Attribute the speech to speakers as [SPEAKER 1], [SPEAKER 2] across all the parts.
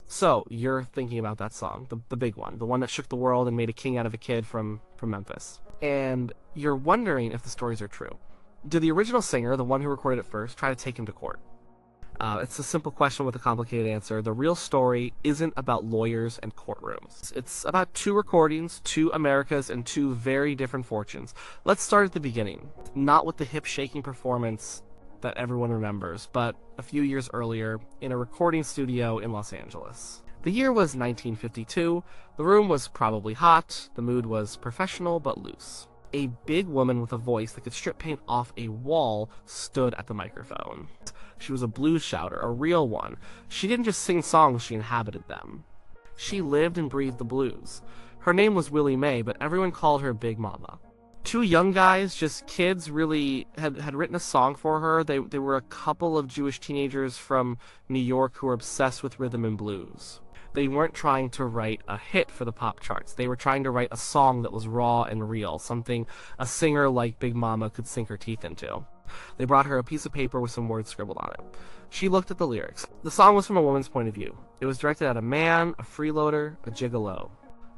[SPEAKER 1] So, you're thinking about that song, the big one, the one that shook the world and made a king out of a kid from Memphis. And you're wondering if the stories are true. Did the original singer, the one who recorded it first, try to take him to court? It's a simple question with a complicated answer. The real story isn't about lawyers and courtrooms. It's about two recordings, two Americas, and two very different fortunes. Let's start at the beginning. Not with the hip-shaking performance that everyone remembers, but a few years earlier in a recording studio in Los Angeles. The year was 1952. The room was probably hot. The mood was professional but loose. A big woman with a voice that could strip paint off a wall stood at the microphone. She was a blues shouter, a real one. She didn't just sing songs, she inhabited them. She lived and breathed the blues. Her name was Willie Mae, but everyone called her Big Mama. Two young guys, just kids, really had written a song for her. They were a couple of Jewish teenagers from New York who were obsessed with rhythm and blues. They weren't trying to write a hit for the pop charts. They were trying to write a song that was raw and real, something a singer like Big Mama could sink her teeth into. They brought her a piece of paper with some words scribbled on it. She looked at the lyrics. The song was from a woman's point of view. It was directed at a man, a freeloader, a gigolo.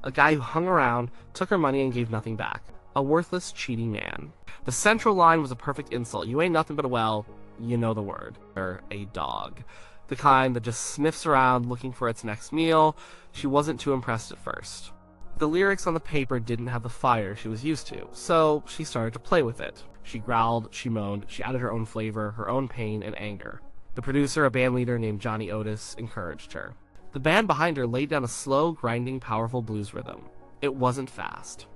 [SPEAKER 1] A guy who hung around, took her money, and gave nothing back. A worthless, cheating man. The central line was a perfect insult. You ain't nothing but a, well, you know the word. Or a dog. The kind that just sniffs around looking for its next meal. She wasn't too impressed at first. The lyrics on the paper didn't have the fire she was used to, so she started to play with it. She growled, she moaned, she added her own flavor, her own pain and anger. The producer, a band leader named Johnny Otis, encouraged her. The band behind her laid down a slow, grinding, powerful blues rhythm. It wasn't fast.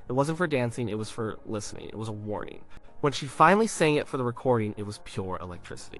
[SPEAKER 1] It wasn't for dancing, it was for listening. It was a warning. When she finally sang it for the recording, it was pure electricity.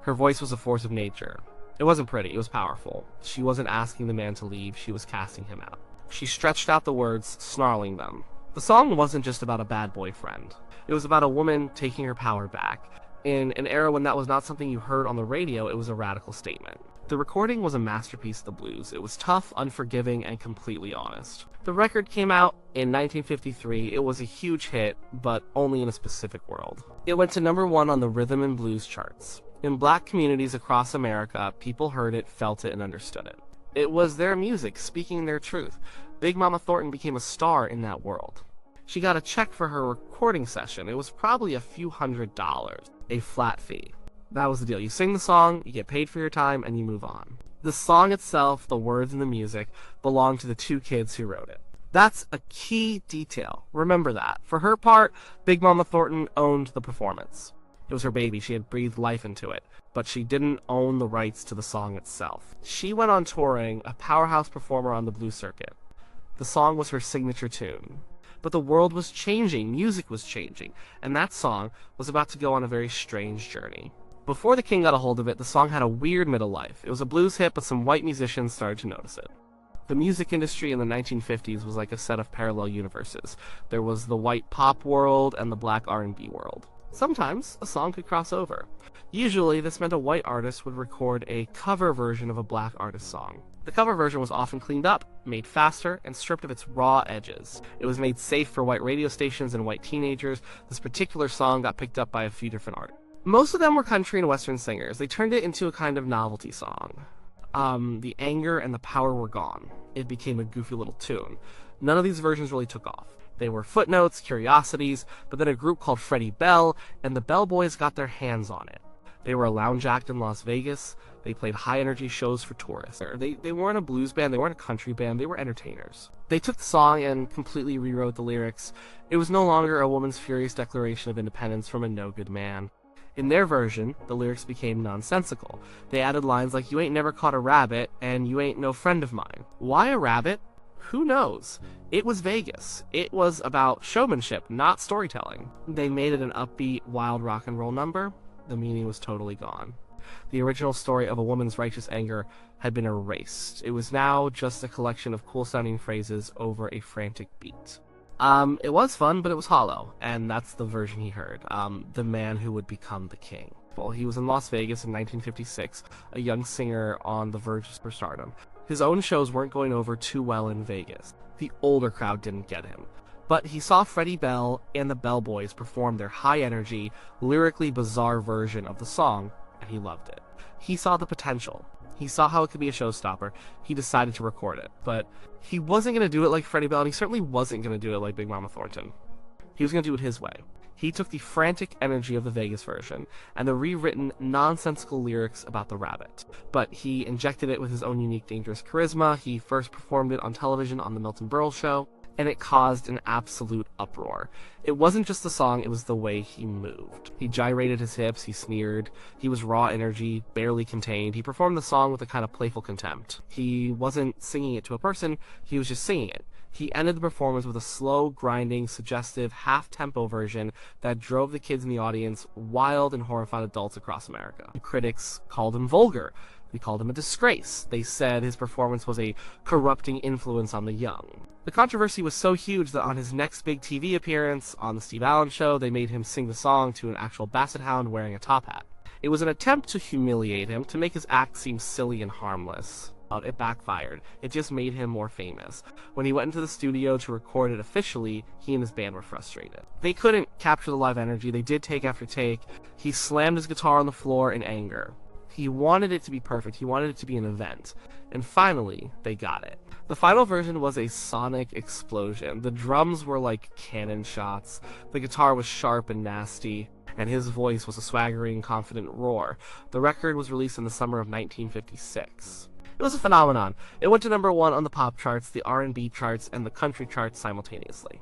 [SPEAKER 1] Her voice was a force of nature. It wasn't pretty, it was powerful. She wasn't asking the man to leave, she was casting him out. She stretched out the words, snarling them. The song wasn't just about a bad boyfriend. It was about a woman taking her power back. In an era when that was not something you heard on the radio, it was a radical statement. The recording was a masterpiece of the blues. It was tough, unforgiving, and completely honest. The record came out in 1953. It was a huge hit, but only in a specific world. It went to #1 on the rhythm and blues charts. In black communities across America, people heard it, felt it, and understood it. It was their music, speaking their truth. Big Mama Thornton became a star in that world. She got a check for her recording session. It was probably a few $100s, a flat fee. That was the deal. You sing the song, you get paid for your time, and you move on. The song itself, the words and the music, belonged to the two kids who wrote it. That's a key detail. Remember that. For her part, Big Mama Thornton owned the performance. It was her baby. She had breathed life into it, but she didn't own the rights to the song itself. She went on touring, a powerhouse performer on the blues circuit. The song was her signature tune. But the world was changing, music was changing, and that song was about to go on a very strange journey. Before the king got a hold of it, the song had a weird middle life. It was a blues hit, but some white musicians started to notice it. The music industry in the 1950s was like a set of parallel universes. There was the white pop world and the black R&B world. Sometimes a song could cross over. Usually this meant a white artist would record a cover version of a black artist's song. The cover version was often cleaned up, made faster, and stripped of its raw edges. It was made safe for white radio stations and white teenagers. This particular song got picked up by a few different artists. Most of them were country and western singers. They turned it into a kind of novelty song. The anger and the power were gone. It became a goofy little tune. None of these versions really took off. They were footnotes, curiosities, but then a group called Freddie Bell and the Bell Boys got their hands on it. They were a lounge act in Las Vegas. They played high-energy shows for tourists. They weren't a blues band, they weren't a country band, they were entertainers. They took the song and completely rewrote the lyrics. It was no longer a woman's furious declaration of independence from a no-good man. In their version, the lyrics became nonsensical. They added lines like, "You ain't never caught a rabbit," and "You ain't no friend of mine." Why a rabbit? Who knows? It was Vegas. It was about showmanship, not storytelling. They made it an upbeat, wild rock and roll number. The meaning was totally gone. The original story of a woman's righteous anger had been erased. It was now just a collection of cool-sounding phrases over a frantic beat. It was fun, but it was hollow, and that's the version he heard. The man who would become the king. Well, he was in Las Vegas in 1956, a young singer on the verge of superstardom. His own shows weren't going over too well in Vegas. The older crowd didn't get him. But he saw Freddie Bell and the Bell Boys perform their high-energy, lyrically bizarre version of the song, and he loved it. He saw the potential. He saw how it could be a showstopper. He decided to record it. But he wasn't going to do it like Freddie Bell, and he certainly wasn't going to do it like Big Mama Thornton. He was going to do it his way. He took the frantic energy of the Vegas version and the rewritten, nonsensical lyrics about the rabbit, but he injected it with his own unique, dangerous charisma. He first performed it on television on The Milton Berle Show, and it caused an absolute uproar. It wasn't just the song, it was the way he moved. He gyrated his hips, he sneered, he was raw energy, barely contained. He performed the song with a kind of playful contempt. He wasn't singing it to a person, he was just singing it. He ended the performance with a slow, grinding, suggestive, half-tempo version that drove the kids in the audience wild and horrified adults across America. Critics called him vulgar. They called him a disgrace. They said his performance was a corrupting influence on the young. The controversy was so huge that on his next big TV appearance, on The Steve Allen Show, they made him sing the song to an actual basset hound wearing a top hat. It was an attempt to humiliate him, to make his act seem silly and harmless. It backfired. It just made him more famous. When he went into the studio to record it officially, he and his band were frustrated. They couldn't capture the live energy. They did take after take. He slammed his guitar on the floor in anger. He wanted it to be perfect. He wanted it to be an event. And finally, they got it. The final version was a sonic explosion. The drums were like cannon shots. The guitar was sharp and nasty, and his voice was a swaggering, confident roar. The record was released in the summer of 1956. It was a phenomenon. It went to #1 on the pop charts, the R&B charts, and the country charts simultaneously.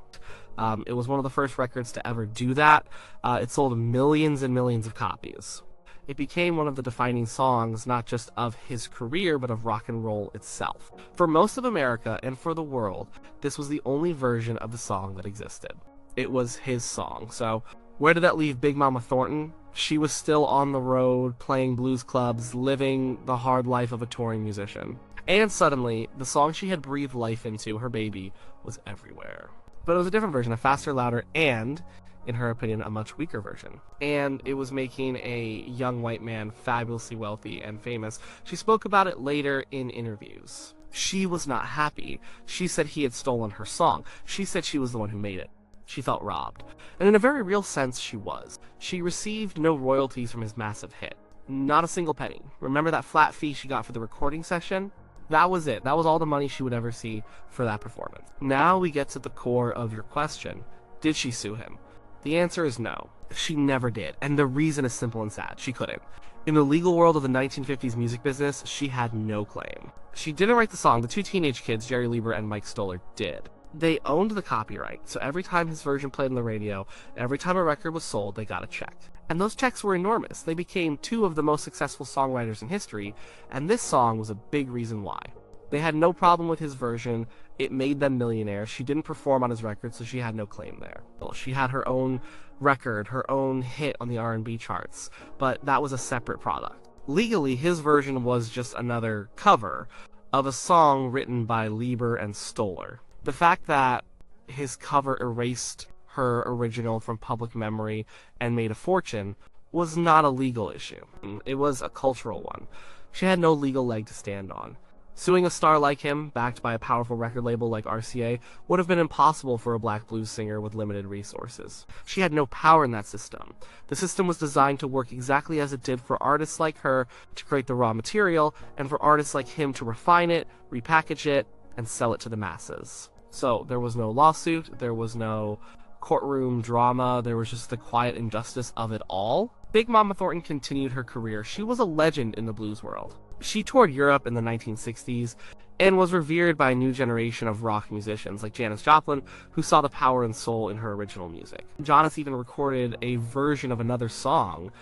[SPEAKER 1] It was one of the first records to ever do that. It sold millions and millions of copies. It became one of the defining songs, not just of his career, but of rock and roll itself. For most of America and for the world, this was the only version of the song that existed. It was his song. So where did that leave Big Mama Thornton? She was still on the road, playing blues clubs, living the hard life of a touring musician. And suddenly, the song she had breathed life into, her baby, was everywhere. But it was a different version, a faster, louder, and, in her opinion, a much weaker version. And it was making a young white man fabulously wealthy and famous. She spoke about it later in interviews. She was not happy. She said he had stolen her song. She said she was the one who made it. She felt robbed. And in a very real sense, she was. She received no royalties from his massive hit. Not a single penny. Remember that flat fee she got for the recording session? That was it. That was all the money she would ever see for that performance. Now we get to the core of your question. Did she sue him? The answer is no. She never did. And the reason is simple and sad. She couldn't. In the legal world of the 1950s music business, she had no claim. She didn't write the song. The two teenage kids, Jerry Leiber and Mike Stoller, did. They owned the copyright, so every time his version played on the radio, every time a record was sold, they got a check. And those checks were enormous. They became two of the most successful songwriters in history, and this song was a big reason why. They had no problem with his version. It made them millionaires. She didn't perform on his record, so she had no claim there. Well, she had her own record, her own hit on the R&B charts, but that was a separate product. Legally, his version was just another cover of a song written by Leiber and Stoller. The fact that his cover erased her original from public memory and made a fortune was not a legal issue. It was a cultural one. She had no legal leg to stand on. Suing a star like him, backed by a powerful record label like RCA, would have been impossible for a black blues singer with limited resources. She had no power in that system. The system was designed to work exactly as it did for artists like her to create the raw material, and for artists like him to refine it, repackage it, and sell it to the masses. So there was no lawsuit, there was no courtroom drama, there was just the quiet injustice of it all. Big Mama Thornton continued her career. She was a legend in the blues world. She toured Europe in the 1960s and was revered by a new generation of rock musicians like Janis Joplin, who saw the power and soul in her original music. Janis even recorded a version of another song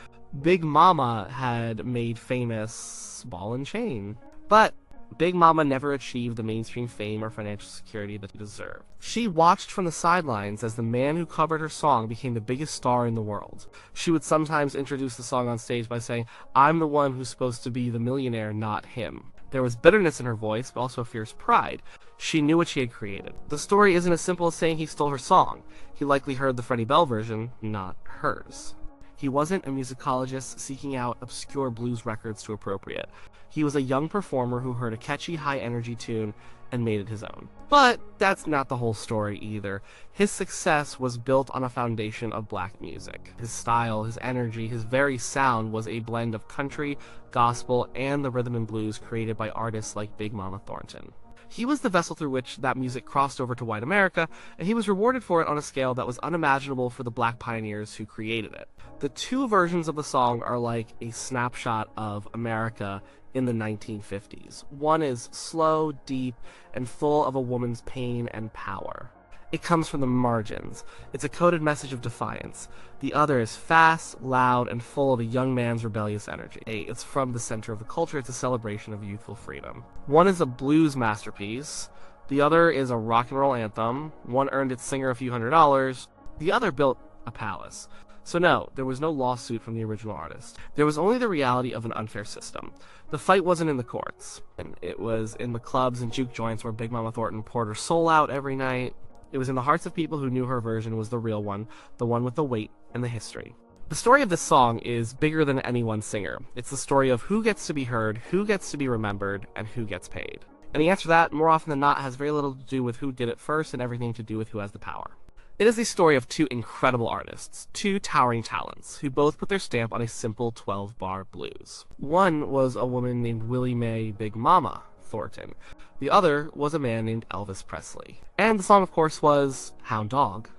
[SPEAKER 1] Big Mama had made famous, Ball and Chain. But Big Mama never achieved the mainstream fame or financial security that she deserved. She watched from the sidelines as the man who covered her song became the biggest star in the world. She would sometimes introduce the song on stage by saying, "I'm the one who's supposed to be the millionaire, not him." There was bitterness in her voice, but also fierce pride. She knew what she had created. The story isn't as simple as saying he stole her song. He likely heard the Freddie Bell version, not hers. He wasn't a musicologist seeking out obscure blues records to appropriate. He was a young performer who heard a catchy, high-energy tune and made it his own. But that's not the whole story either. His success was built on a foundation of black music. His style, his energy, his very sound was a blend of country, gospel, and the rhythm and blues created by artists like Big Mama Thornton. He was the vessel through which that music crossed over to white America, and he was rewarded for it on a scale that was unimaginable for the black pioneers who created it. The two versions of the song are like a snapshot of America in the 1950s. One is slow, deep, and full of a woman's pain and power. It comes from the margins. It's a coded message of defiance. The other is fast, loud, and full of a young man's rebellious energy. It's from the center of the culture. It's a celebration of youthful freedom. One is a blues masterpiece. The other is a rock and roll anthem. One earned its singer a few $100s. The other built a palace. So no, there was no lawsuit from the original artist. There was only the reality of an unfair system. The fight wasn't in the courts. It was in the clubs and juke joints where Big Mama Thornton poured her soul out every night. It was in the hearts of people who knew her version was the real one, the one with the weight and the history. The story of this song is bigger than any one singer. It's the story of who gets to be heard, who gets to be remembered, and who gets paid. And the answer to that, more often than not, has very little to do with who did it first and everything to do with who has the power. It is the story of two incredible artists, two towering talents, who both put their stamp on a simple 12-bar blues. One was a woman named Willie Mae Big Mama Thornton. The other was a man named Elvis Presley. And the song, of course, was Hound Dog.